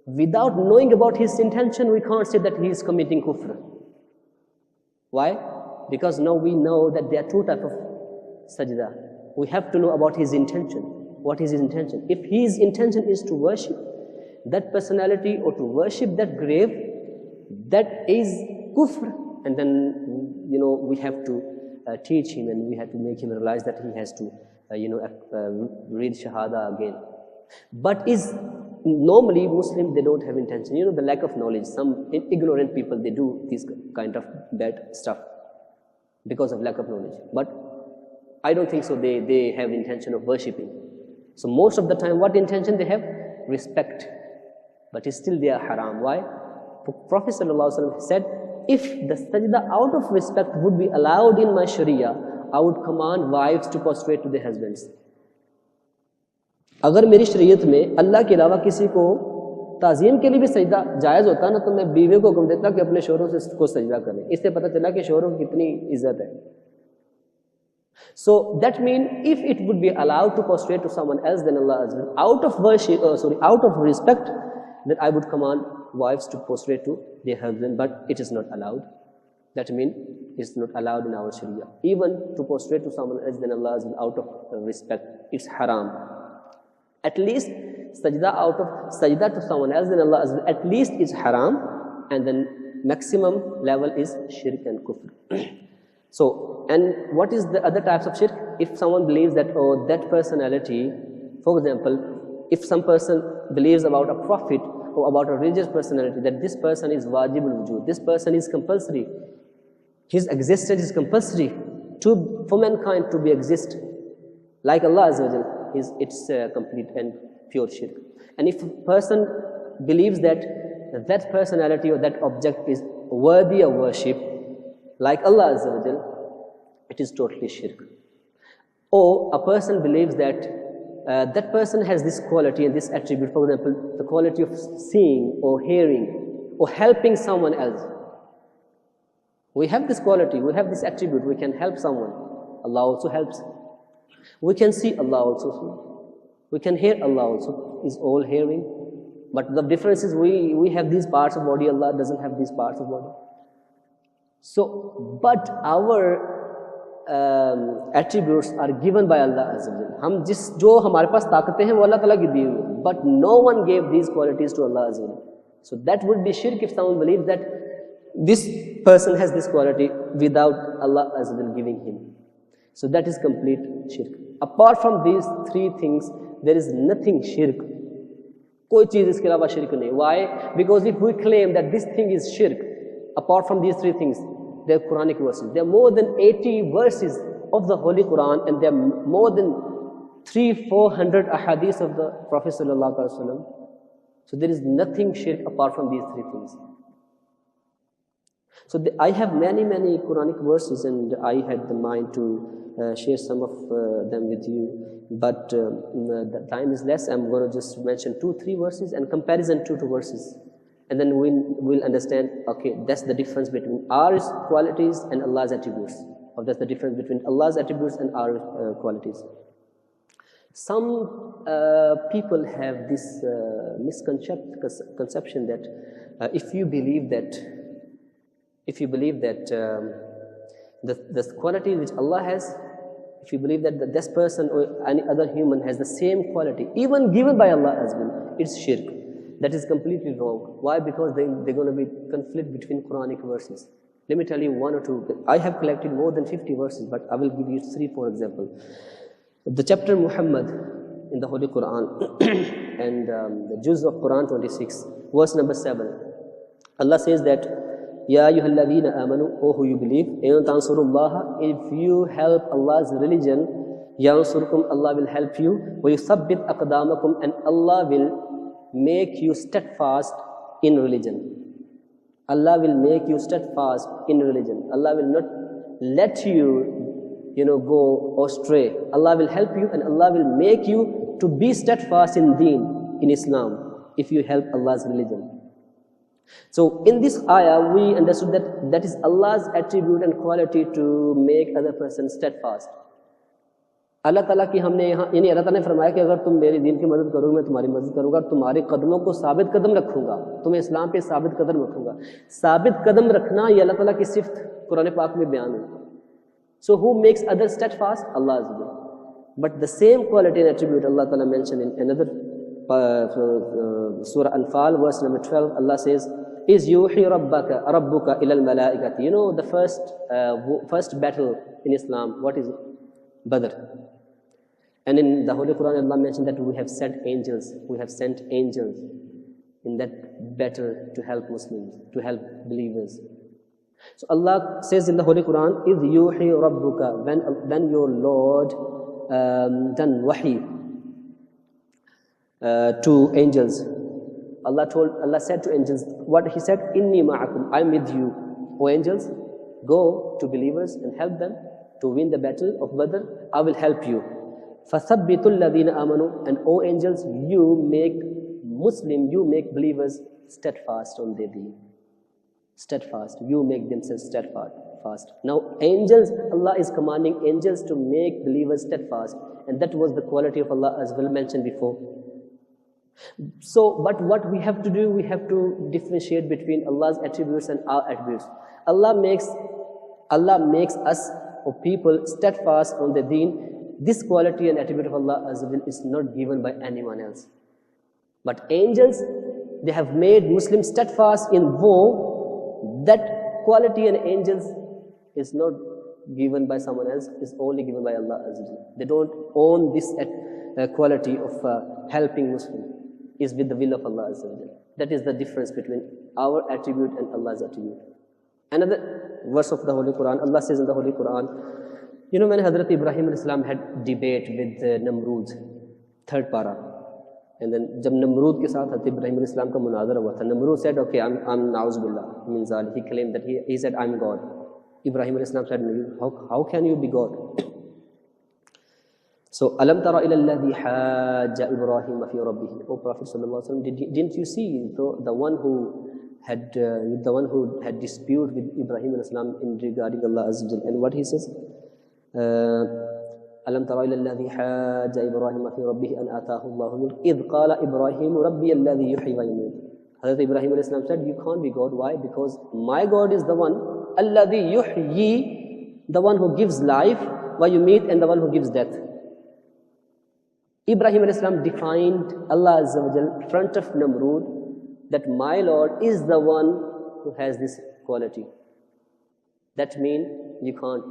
without knowing about his intention, we can't say that he is committing kufr. Why? Because now we know that there are two types of sajda. We have to know about his intention. What is his intention? If his intention is to worship that personality or to worship that grave, that is kufr, and then we have to teach him, and we have to make him realize that he has to read shahada again. But is normally Muslim, they don't have intention. The lack of knowledge. Some ignorant people, they do this kind of bad stuff because of lack of knowledge. But I don't think so. They have intention of worshipping. So most of the time, what intention they have? Respect. But still they are haram. Why? Prophet ﷺ said, if the sajda out of respect would be allowed in my sharia, I would command wives to prostrate to their husbands. अगर मेरी शरीयत में अल्लाह के अलावा किसी को ताज़ीम के लिए भी सजदा जायज़ होता ना, तो मैं बीवियों को हुक्म देता कि अपने शोहरों से को सजदा करें. इससे पता चला कि शोहरों की कितनी इज्जत है. So that means if it would be allowed to prostrate to someone else than Allah Azza wa Jalla, out of worship, out of respect, then I would command wives to prostrate to their husband, but it is not allowed. That means it's not allowed in our Sharia. Even to prostrate to someone else than Allah Azza wa Jalla out of respect, it's haram. At least sajda to someone else than Allah Azza wa Jalla, at least is haram, and then maximum level is shirk and kufr. So, and what is the other types of shirk? If someone believes that, that personality, for example, if some person believes about a prophet or about a religious personality, that this person is wajibul wujud, this person is compulsory, his existence is compulsory for mankind to be exist, like Allah Azza wa Jalla, it's complete and pure shirk. And if a person believes that that personality or that object is worthy of worship, like Allah Azza wa Jalla, it is totally shirk. Or a person believes that that person has this quality and this attribute, for example, the quality of seeing or hearing or helping someone else. We have this quality, we have this attribute, we can help someone. Allah also helps. We can see, Allah also sees. We can hear, Allah also is all hearing. But the difference is we have these parts of body, Allah doesn't have these parts of body. So, but our attributes are given by Allah Azza wa Jalla. हम जो हमारे पास ताकतें हैं वो अल्लाह ताला की दी हुई हैं. But no one gave these qualities to Allah Azza wa Jalla. So that would be shirk if someone believes that this person has this quality without Allah Azza wa Jalla giving him. So that is complete shirk. Apart from these three things, there is nothing shirk. कोई चीज़ इसके अलावा शिर्क नहीं. Why? Because if we claim that this thing is shirk, apart from these three things, there are Quranic verses. There are more than 80 verses of the Holy Quran, and there are more than 300-400 ahadith of the Prophet sallallahu alaihi wasallam. So there is nothing shirk apart from these three things. So I have many Quranic verses, and I had the mind to share some of them with you, but the time is less. I'm going to just mention 2-3 verses and comparison 2 verses. And then we'll understand, okay, that's the difference between our qualities and Allah's attributes. Or that's the difference between Allah's attributes and our qualities. Some people have this misconception that if you believe that the quality which Allah has, if you believe that this person or any other human has the same quality, even given by Allah as well, it's shirk. That is completely wrong. Why? Because they're going to be conflict between Quranic verses. Let me tell you 1 or 2. I have collected more than 50 verses, but I will give you 3, for example. The chapter Muhammad in the Holy Quran and the juz of Quran 26, verse number 7. Allah says that, Ya ayyuhalladhina amanu, O who you believe, in tansurullaha, if you help Allah's religion, yansurkum, Allah will help you, wa yuthabbit aqdamakum, and Allah will make you steadfast in religion. Allah will make you steadfast in religion. Allah will not let you, go astray. Allah will help you, and Allah will make you to be steadfast in deen, in Islam, if you help Allah's religion. So in this ayah, we understood that is Allah's attribute and quality to make other person steadfast. अल्लाह ताला की हमने यहाँ यानी अल्लाह ताला ने फरमाया कि अगर तुम मेरे दीन की मदद करोगे, मैं तुम्हारी मदद करूँगा, तुम्हारे कदमों को साबित कदम रखूँगा, तुम्हें इस्लाम पे साबित कदम रखूँगा. साबित कदम रखना ये अल्लाह ताला की सिफ्त कुरान पाक में बयान है. So who makes others steadfast? Allah Azza wa Jalla. But the same quality and attribute Allah Ta'ala mentioned in another Surah Anfal, verse number 12. Allah says, "Is yuhi rabbuka ilal malaikati." You know the first battle in Islam. What is it? Badr. And in the Holy Quran, Allah mentioned that we have sent angels. We have sent angels in that battle to help Muslims, to help believers. So Allah says in the Holy Quran, "Idh yuhi rabbuka," when your Lord done wahi to angels. Allah said to angels, what He said, "Inni ma'akum," I'm with you. O angels, go to believers and help them to win the battle of Badr. I will help you. فَثَبِّتُ الَّذِينَ آمَنُوا. And O angels, you make believers steadfast on their deen. Steadfast. You make themselves steadfast. Now angels, Allah is commanding angels to make believers steadfast. And that was the quality of Allah as well mentioned before. So, but what we have to do, we have to differentiate between Allah's attributes and our attributes. Allah makes us or people steadfast on the deen. This quality and attribute of Allah Azza wa Jalla is not given by anyone else. But angels, they have made Muslims steadfast in war. That quality in angels is not given by someone else, is only given by Allah Azza wa Jalla. They don't own this quality of helping Muslims. Is with the will of Allah Azza wa Jalla. That is the difference between our attribute and Allah's attribute. Another verse of the Holy Quran, Allah says in the Holy Quran, you know when Hazrat Ibrahim al-Islam had debate with Namrud, third para, and then jab Namrud ke saath Hazrat Ibrahim al-Islam ka munazara hua tha, Namrud said, okay, I'm na'uz billah, min zalik. He claimed that he said, I'm God. Ibrahim al-Islam said, how can you be God? So, alam tara ila alladhi hajja Ibrahim fi rabbih. O Prophet sallallahu alaihi wasallam, didn't you see the one who had dispute with Ibrahim al-Islam in regarding Allah Azza wa Jalla? And what he says? Alam tara ila alladhi hajja Ibrahim fi rabbih an ataahu Allahu mulk idh qala Ibrahim rabbi alladhi yuhyi wa yumiit. Hazrat Ibrahim al-Islam said, you can't be God. Why? Because my God is the one alladhi yuhyi, the one who gives life, wa yumiit, and the one who gives death. Ibrahim al-Islam defined Allah Azza wa Jal in front of Namrud that my Lord is the one who has this quality. That means you can't.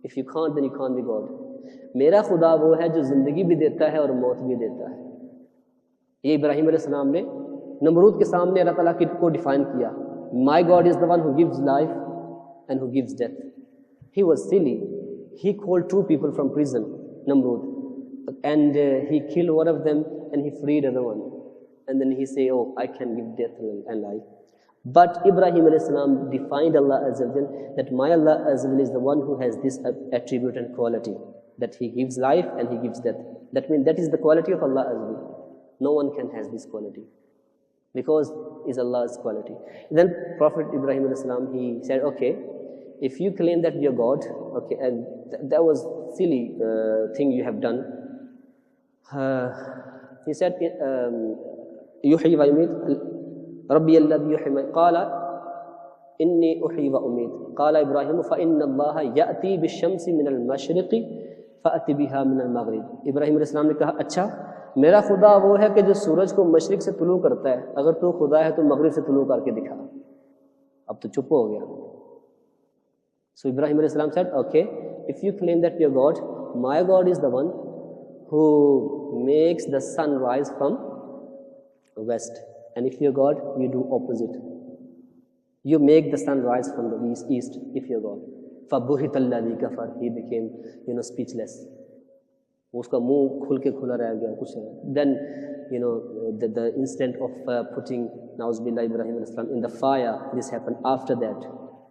If you can't, then you can't be God. मेरा खुदा वो है जो जिंदगी भी देता है और मौत भी देता है. ये इब्राहिम अलैहिस्सलाम ने नमरूद के सामने अल्लाह ताला को डिफाइन किया. My God is the one who gives life and who gives death. He was silly. He called two people from prison, Namrud. And he killed one of them and he freed another one. And then he say, oh, I can give death and life. But Ibrahim a.s. defined Allah Azza wa Jal that my Allah Azza wa Jal is the one who has this attribute and quality, that he gives life and he gives death. That means that is the quality of Allah Azza wa Jal. No one can has this quality because it's Allah's quality. Then Prophet Ibrahim a.s. he said, okay, if you claim that you're God, okay, and that was silly thing you have done. He said, "Yuhyi wa yumeet, Rabbi alladhi yuhyi wa qala inni uhyi wa umeet." Qala Ibrahim, fa inna Allah ya'ti bish-shamsi min al-mashriqi fa'ati biha min al-maghrib. Ibrahim alayhi salam ने कहा, अच्छा, मेरा खुदा वो है कि जो सूरज को मशरिक से तुलू करता है. अगर तू खुदा है तो मगरिब से तुलू करके दिखा. अब तो चुप हो गया. So Ibrahim alayhi salam said, okay, if you claim that you're God, my God is the one who makes the sun rise from west. And if you're God, you do opposite. You make the sun rise from the east if you're God. فَبُهِتَ الَّذِي كَفَرْ. He became, speechless. Uska muh khul ke khula reh gaya, kuch nahi. Then, the incident of putting Na'uzubillah Ibrahim al-Islam in the fire, this happened after that.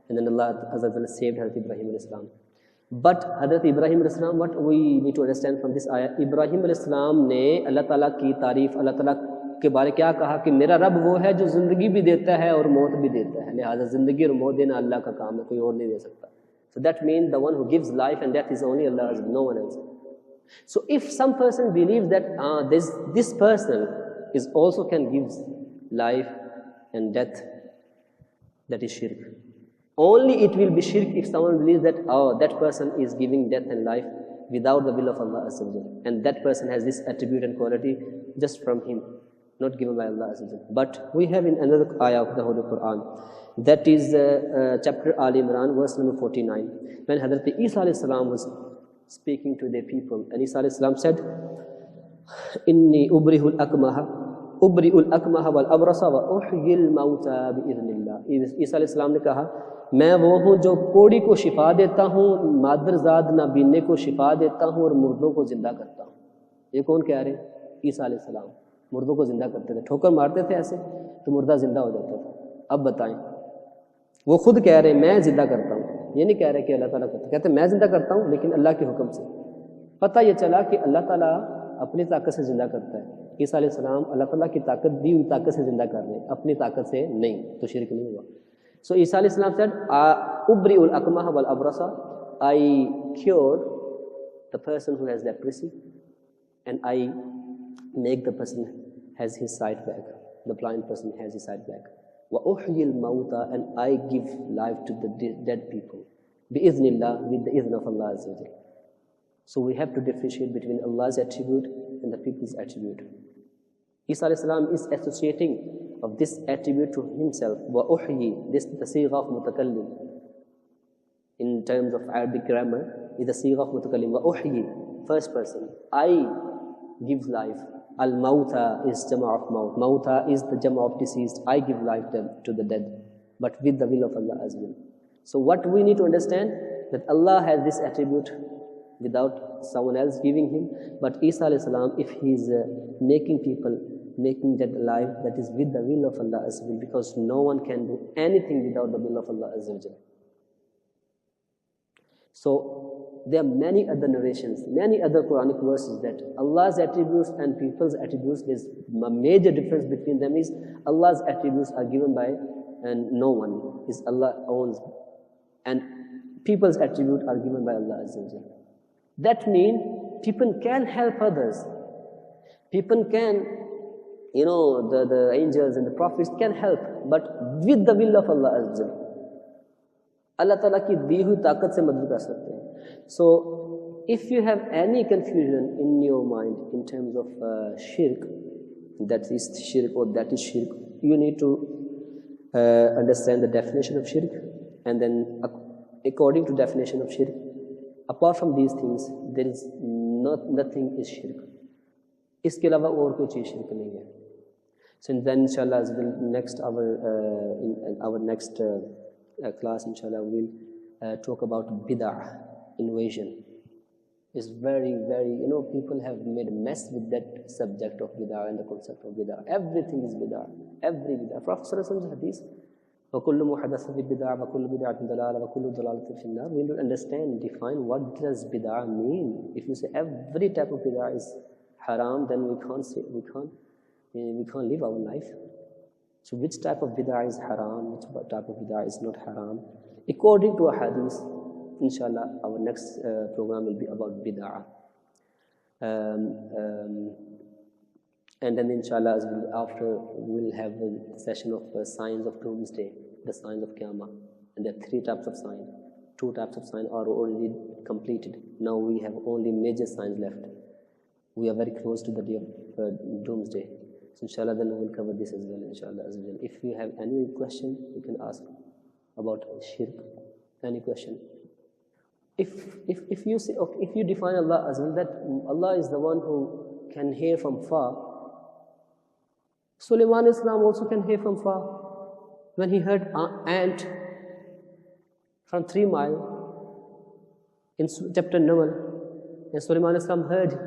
And then Allah Azza wa Jalla saved Hazrat Ibrahim al-Islam. But Hazrat Ibrahim al-Islam, what we need to understand from this ayah, Ibrahim al-Islam ने Allah Ta'ala की तारीफ, Allah Ta'ala के बारे क्या कहा कि मेरा रब वो है जो जिंदगी भी देता है और मौत भी देता है. लिहाजा जिंदगी और मौत देना अल्लाह का काम है, कोई और नहीं दे सकता. So that means the one who gives life and death is only Allah, no one else. So if some person believes that this person is also can give life and death, that is shirk. Only it will be shirk if someone believes that, oh, that person is giving death and life without the will of Allah Azza wa Jal. And that person has this attribute and quality just from him, not given by Allah Azza wa Jal. But we have in another ayah of the Holy Quran, that is chapter Al Imran, verse number 49, when Hazrat Isa alayhi salam was speaking to their people, and Isa alayhi salam said, Inni ubrihul akmaha wal abrasa wa uhyil mauta bi idhnillah. Isa alayhi salam ने कहा, मैं वो हूँ जो कोड़ी को शिफा देता हूँ, मादरजाद नाबीने को शिफा देता हूँ और मुर्दों को जिंदा करता हूँ. ये कौन कह रहे? ईसा अलैहि सलाम मुर्दों को जिंदा करते थे, ठोकर मारते थे ऐसे तो मुर्दा जिंदा हो जाता था. अब बताएं, वो खुद कह रहे मैं जिंदा करता हूँ, ये नहीं कह रहे कि अल्लाह ताला करता. कहते मैं जिंदा करता हूँ लेकिन अल्लाह के हुक्म से. पता ये चला कि अल्लाह ताला अपनी ताकत से जिंदा करता है. ईसा अलैहि सलाम अल्लाह ताला की ताकत दी हुई ताकत से जिंदा कर रहे हैं, अपनी ताकत से नहीं, तो शिरक नहीं हुआ. So Isa alayhi salam said, Ubri'ul akmaha wal abrasa, I cured the person who has leprosy, and I make the person has his sight back. The blind person has his sight back. Wa uhyil mauta, and I give life to the dead people. Bi-iznillah, with the izn of Allah Azza wa Jal. So we have to differentiate between Allah's attribute and the people's attribute. Isa alayhi salam is associating of this attribute to himself. Wa uhyi, this the sigha of mutakallim. In terms of Arabic grammar, is the sigha of mutakallim. Wa uhyi, first person. I give life. Al mauta is jama of maut. Mauta is the jama of deceased. I give life to the dead, but with the will of Allah as well. So what we need to understand, that Allah has this attribute without someone else giving him. But Isa alayhi salam, if he is making people, making that alive, that is with the will of Allah Azza wa Jal, because no one can do anything without the will of Allah Azza wa Jal. So there are many other narrations, many other Quranic verses that Allah's attributes and people's attributes, there's a major difference between them is Allah's attributes are given by and no one, is Allah owns, and people's attributes are given by Allah Azza wa Jal. That means people can help others. People can, the angels and the prophets can help, but with the will of Allah Azza wa Jal. Allah Ta'ala ki di hui taqat se madad kar sakte hain. So, if you have any confusion in your mind in terms of shirk, that is shirk or that is shirk, you need to understand the definition of shirk, and then according to definition of shirk, apart from these things, there is nothing is shirk. Iske alawa aur koi cheez shirk nahi hai. So then inshallah next in our next class inshallah we'll talk about bid'ah, invasion. It's very, very, people have made a mess with that subject of bid'ah and the concept of bid'ah. Everything is bid'ah. Every bid'ah. Prophet Sallallahu Alaihi Wasallam's hadith, وَكُلُّ مُحَدَثَةٍ بِدْعَةٍ وَكُلُّ بِدْعَةٍ ضَلَالَةٍ وَكُلُّ ضَلَالَةٍ فِي النَّارِ. We need to understand, define what does bid'ah mean. If you say every type of bid'ah is haram, then we can't live our life. So which type of bid'ah is haram, which type of bid'ah is not haram? According to a hadith, inshallah, our next program will be about bid'ah. And then inshallah, after we'll have a session of signs of doomsday, the signs of Qiyamah. And there are 3 types of signs. 2 types of signs are already completed. Now we have only major signs left. We are very close to the day of doomsday. So inshallah, then we will cover this as well, inshallah. If you have any question, you can ask about shirk. Any question? If you say, okay, if you define Allah as well, that Allah is the one who can hear from far, Sulaiman Islam also can hear from far. When he heard ant from 3 miles in chapter Namal, and Sulaiman Islam heard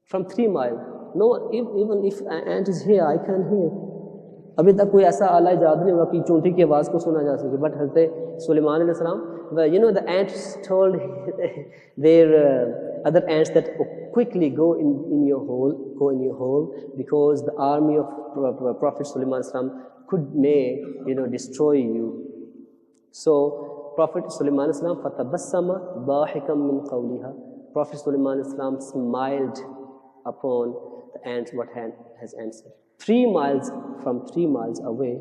from 3 miles. No, even if ant is here, I can hear. अभी तक कोई ऐसा आला इजाद नहीं हुआ कि चोंटी की आवाज़ को सुना जा सके. But Hazrat Sulaiman alayhi salam, the ants told their other ants that quickly go in your hole, because the army of Prophet Sulaiman may destroy you. So Prophet Sulaiman fatabassama dahikan min qawliha. Prophet Sulaiman smiled upon the ants what has answered. 3 miles away.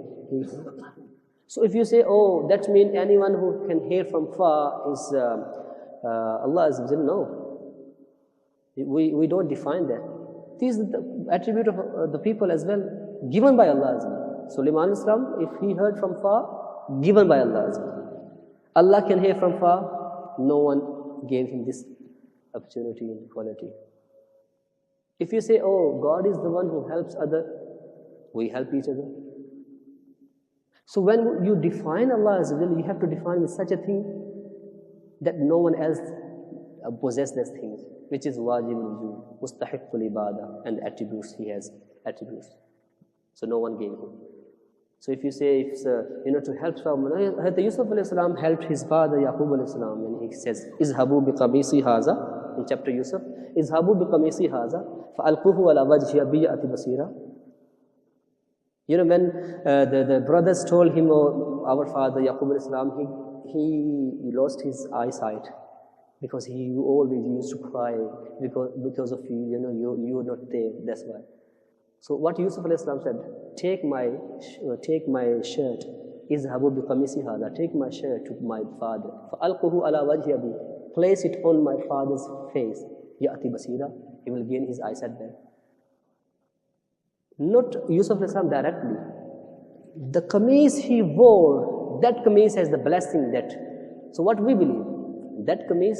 So if you say, oh, that means anyone who can hear from far is Allah Azza wa Jal, no. We don't define that. This is the attribute of the people as well, given by Allah Azza wa Jal. Sulaiman Islam, if he heard from far, given by Allah Azza wa Jal. Allah can hear from far, no one gave him this opportunity and quality. If you say, oh, God is the one who helps others, we help each other. So when you define Allah Azza wa Jal, you have to define with such a thing that no one else possesses these things, which is wajib al-wujud, mustahiqqul ibadah, and the attributes he has attributes. So no one gave him. So if you say, if to help someone, Hazrat Yusuf alayhi salam helped his father Yaqub alayhi salam, and he says, "Izhabu bi qamisi haza," in chapter Yusuf, "Izhabu bi qamisi haza, fa'alquhu ala wajhi abiyati basira." When the brothers told him, oh, our father Yaqub alayhi salam, he lost his eyesight because he always used to cry because of you. You were not there. That's why. So what Yusuf alayhi salam said, take my shirt, izhabu bi qamisi hadha, take my shirt to my father, fa'alquhu ala wajhi abi, place it on my father's face, ya'ti basira, he will gain his eyesight back. Not Yusuf alayhi salam directly. The qamis he wore, that qamis has the blessing that. So what we believe, that qamis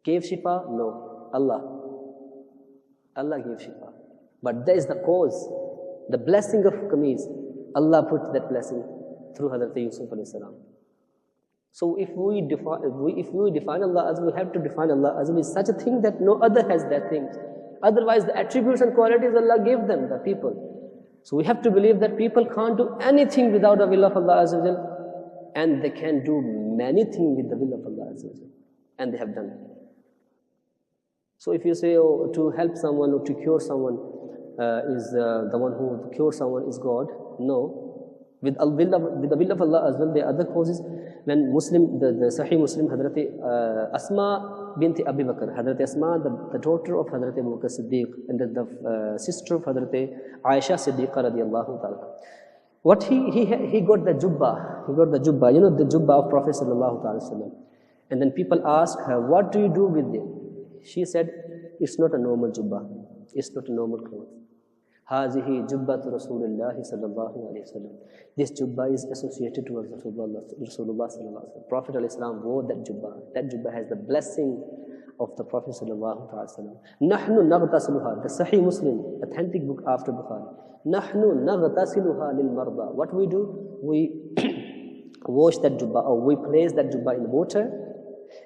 gave shifa? No, Allah gave shifa. But that is the cause, the blessing of qamis. Allah put that blessing through Hazrat Yusuf alayhi salam. So if we define Allah as we have to define Allah as such a thing that no other has that thing. Otherwise, the attributes and qualities Allah gave them, the people. So we have to believe that people can't do anything without the will of Allah Azza wa Jal, and they can do many things with the will of Allah Azza wa Jal, and they have done it. So if you say, oh, to help someone or to cure someone is the one who cures someone is God, no. With the will of Allah as well, there are other causes. When Muslim, the Sahih Muslim, Hazrat Asma binti Abi Bakr, Hazrat Asma, the daughter of Hazrat Abu Bakr Siddiq, and the sister of Hazrat Aisha Siddiqa radiyallahu ta'ala. What he got the jubbah, the jubbah of Prophet sallallahu ta'ala sallam. And then people asked her, what do you do with it? She said, it's not a normal jubbah, it's not a normal cloth. Hazihi jubbatu Rasulullah sallallahu alayhi wasallam. This jubbah is associated to Rasulullah sallallahu alayhi wasallam. Prophet alayhi salam wore that jubbah. That jubbah has the blessing of the Prophet sallallahu alayhi wasallam. Nahnu naghtasiluha. The Sahih Muslim, authentic book after Bukhari. Nahnu naghtasiluha lil marda. What we do, we wash that jubbah, or we place that jubbah in water,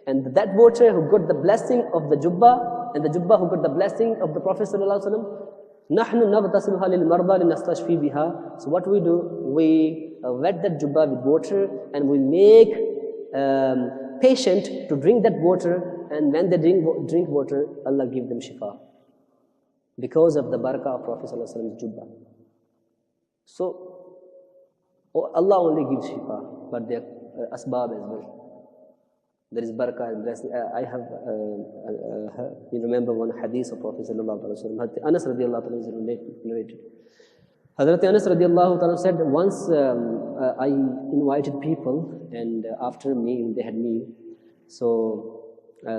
and that water who got the blessing of the jubbah, and the jubbah who got the blessing of the Prophet sallallahu alayhi wasallam. نحن نغتسلها للمرضى لنستشفي بها. So what we do, we wet that jubbah with water, and we make patient to drink that water, and when they drink water, Allah give them shifa because of the barakah of Prophet sallallahu alaihi wasallam's jubbah. So Allah only gives shifa, but there are asbab as well. There is barakah and blessing. I have, you remember one hadith of Prophet sallallahu alaihi wasallam. Hazrat Anas radiyallahu ta'ala is narrated. Hazrat Anas radiyallahu ta'ala said, once I invited people, and after meal, they had meal. So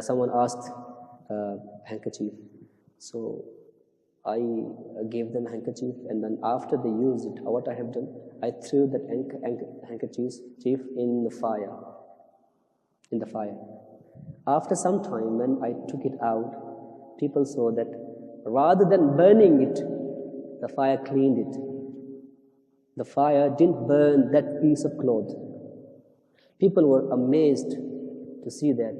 someone asked handkerchief. So I gave them a handkerchief, and then after they used it, what I have done, I threw that handkerchief in the fire. After some time, when I took it out, people saw that rather than burning it, the fire cleaned it. The fire didn't burn that piece of cloth. People were amazed to see that.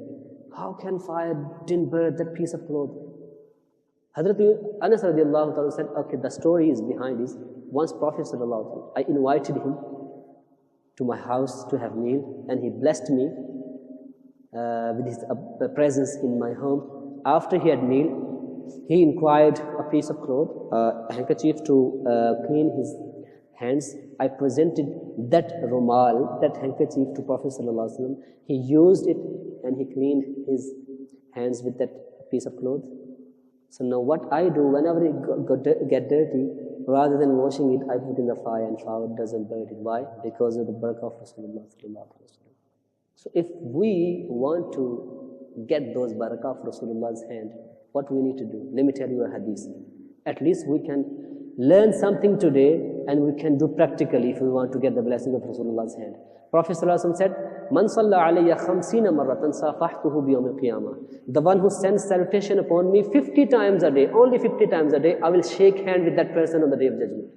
How can fire didn't burn that piece of cloth? Hazrat Anas radiallahu ta'ala said, okay, the story is behind this. Once Prophet sallallahu alaihi wasallam, I invited him to my house to have meal, and he blessed me with his presence in my home. After he had meal, he inquired a piece of cloth, a handkerchief to clean his hands. I presented that rumal, that handkerchief, to Prophet sallallahu alaihi wasallam. He used it, and he cleaned his hands with that piece of cloth. So now what I do, whenever it get dirty, rather than washing it, I put in the fire and fire doesn't burn it. Why? Because of the barakah of Rasulullah sallallahu alaihi wasallam. So if we want to get those barakah of Rasulullah's hand, what we need to do? Let me tell you a hadith. At least we can learn something today and we can do practically if we want to get the blessing of Rasulullah's hand. Prophet ﷺ said, Man salla alayya khamsina marratan safahtuhu biyawm al-qiyamah. The one who sends salutation upon me 50 times a day, only 50 times a day, I will shake hand with that person on the day of judgment.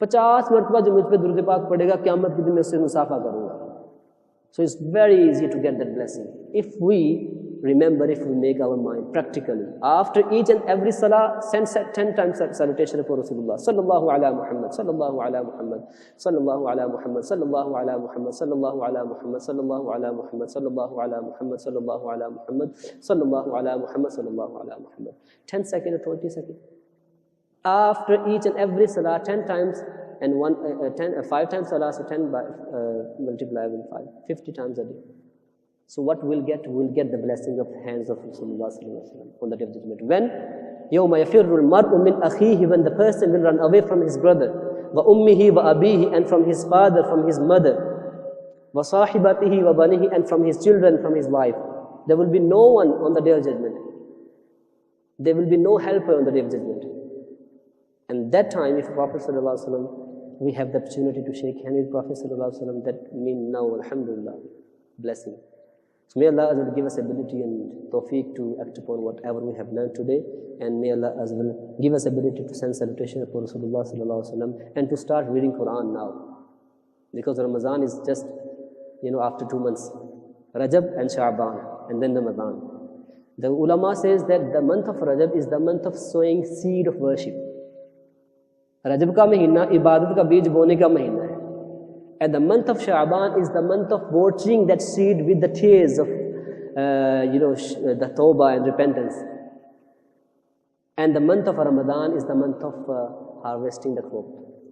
50 मरतबा जो मुझ पे दुरूद पाक पड़ेगा, क़यामत के दिन मैं उससे मुसाफा करूँगा. So it's very easy to get that blessing. If we remember, if we make our mind practically, after each and every salah, send 10 times salutation for Rasulullah. Sallallahu ala Muhammad, sallallahu ala Muhammad, sallallahu ala Muhammad, sallallahu ala Muhammad, sallallahu ala Muhammad, sallallahu ala Muhammad, sallallahu ala Muhammad, sallallahu ala Muhammad, sallallahu ala Muhammad, sallallahu ala Muhammad. 10 seconds or 20 seconds. After each and every salah, 10 times, and 5 times salah, so 10 by multiply with 5, 50 times a day. So what we'll get? We'll get the blessing of the hands of Rasulullah on the day of judgment. When? يَوْمَ يَفِرُّ الْمَرْءُ مِنْ أَخِيهِ, when the person will run away from his brother, وَأُمِّهِ وَأَبِيهِ, and from his father, from his mother, وَصَاحِبَتِهِ وَبَنِهِ, and from his children, from his wife. There will be no one on the day of judgment. There will be no helper on the day of judgment. And that time, if Prophet ﷺ, we have the opportunity to shake hands with Prophet ﷺ, that means now, alhamdulillah, blessing. So may Allah Azza give us ability and tawfiq to act upon whatever we have learned today, and may Allah Azza give us ability to send salutation upon Rasulullah sallallahu alaihi wasallam and to start reading Quran now, because Ramadan is just after 2 months, Rajab and Sha'ban, and then Ramadan. The ulama says that the month of Rajab is the month of sowing seed of worship. Rajab ka mahina ibadat ka beej bone ka mahina hai. And the month of Sha'ban is the month of watering that seed with the tears of, the tawbah and repentance. And the month of Ramadan is the month of harvesting the crop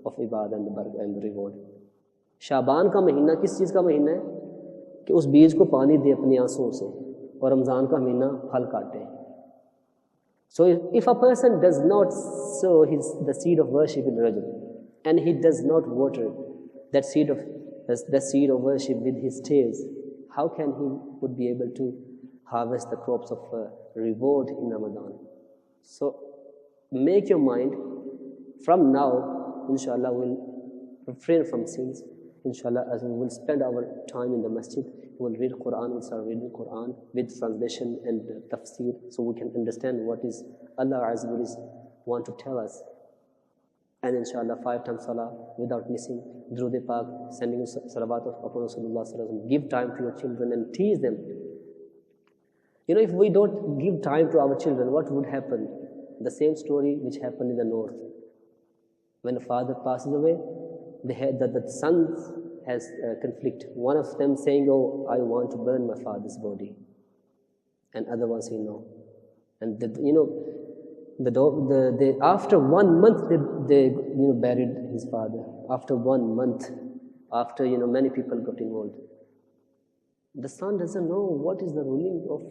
of ibadah and the reward. Sha'ban ka mahina किस चीज़ का महीना है कि उस बीज को पानी दे अपनी आंसुओं से, और रमज़ान का महीना फल काटे. So if a person does not sow the seed of worship in Rajab, and he does not water that seed of worship with his tears, how can he would be able to harvest the crops of reward in Ramadan? So make your mind, from now, inshallah, we'll refrain from sins. Inshallah, as we will spend our time in the masjid, we will read Quran, we'll start reading Quran with translation and tafsir, so we can understand what is Allah Azza wa Jalla want to tell us. And inshallah, 5 times salah without missing, Durood Pak, sending salawat upon Rasulullah sallallahu alaihi wasallam. Give time to your children and teach them. If we don't give time to our children, what would happen? The same story which happened in the north. When a father passes away, the sons has conflict. One of them saying, "Oh, I want to burn my father's body," and other one saying no. And after 1 month they buried his father. After 1 month, after many people got involved. The son doesn't know what is the ruling of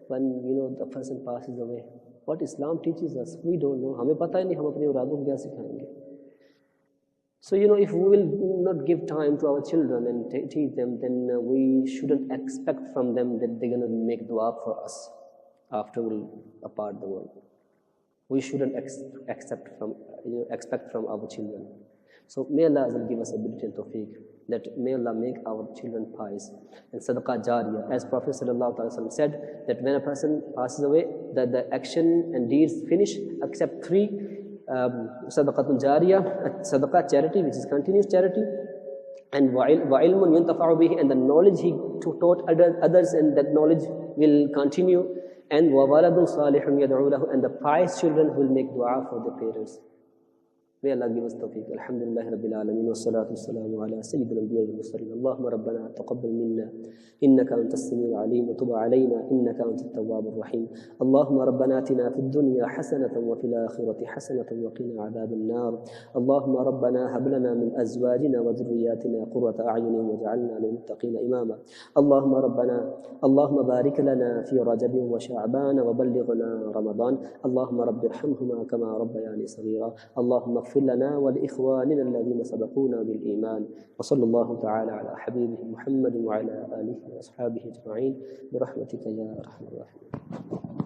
when the person passes away. What Islam teaches us, we don't know. हमें पता ही नहीं हम अपने औलादों को क्या सिखाएंगे. So if we will not give time to our children and teach them, then we shouldn't expect from them that they're going to make dua for us after we'll apart the world. We shouldn't expect from our children. So may Allah give us ability and tawfiq, that may Allah make our children pious and sadaqah jariyah. As Prophet ﷺ said, that when a person passes away, that the action and deeds finish except 3: sadaqatun jariyah, sadaqah charity, which is continuous charity, and wa'ilmun yuntafa'u bihi, and the knowledge he taught others, and that knowledge will continue, and wawaladun salihun yad'u lahu, and the pious children will make dua for their parents. May Allah give us tawfiq. Alhamdulillah Rabbil Alameen wa salatu wassalamu ala Sayyidil Anbiya wal Mursalin. Allahumma Rabbana taqabbal minna innaka antas samiul alim wa tub alayna innaka antat tawwabur rahim. Allahumma Rabbana atina fid dunya hasanatan wa fil akhirati hasanatan wa qina adhaban nar. Allahumma Rabbana hab lana min azwajina wa dhurriyyatina qurrata a'yunin waj'alna lil muttaqina imama. Allahumma barik lana fi Rajab wa Sha'ban wa ballighna Ramadan. Allahumma rabbi irhamhuma kama rabbayani saghira. Allahumma اغفر لنا ولإخواننا الذين سبقونا بالإيمان وصلى الله تعالى على حبيبه محمد وعلى آله وأصحابه أجمعين برحمتك يا أرحم الراحمين.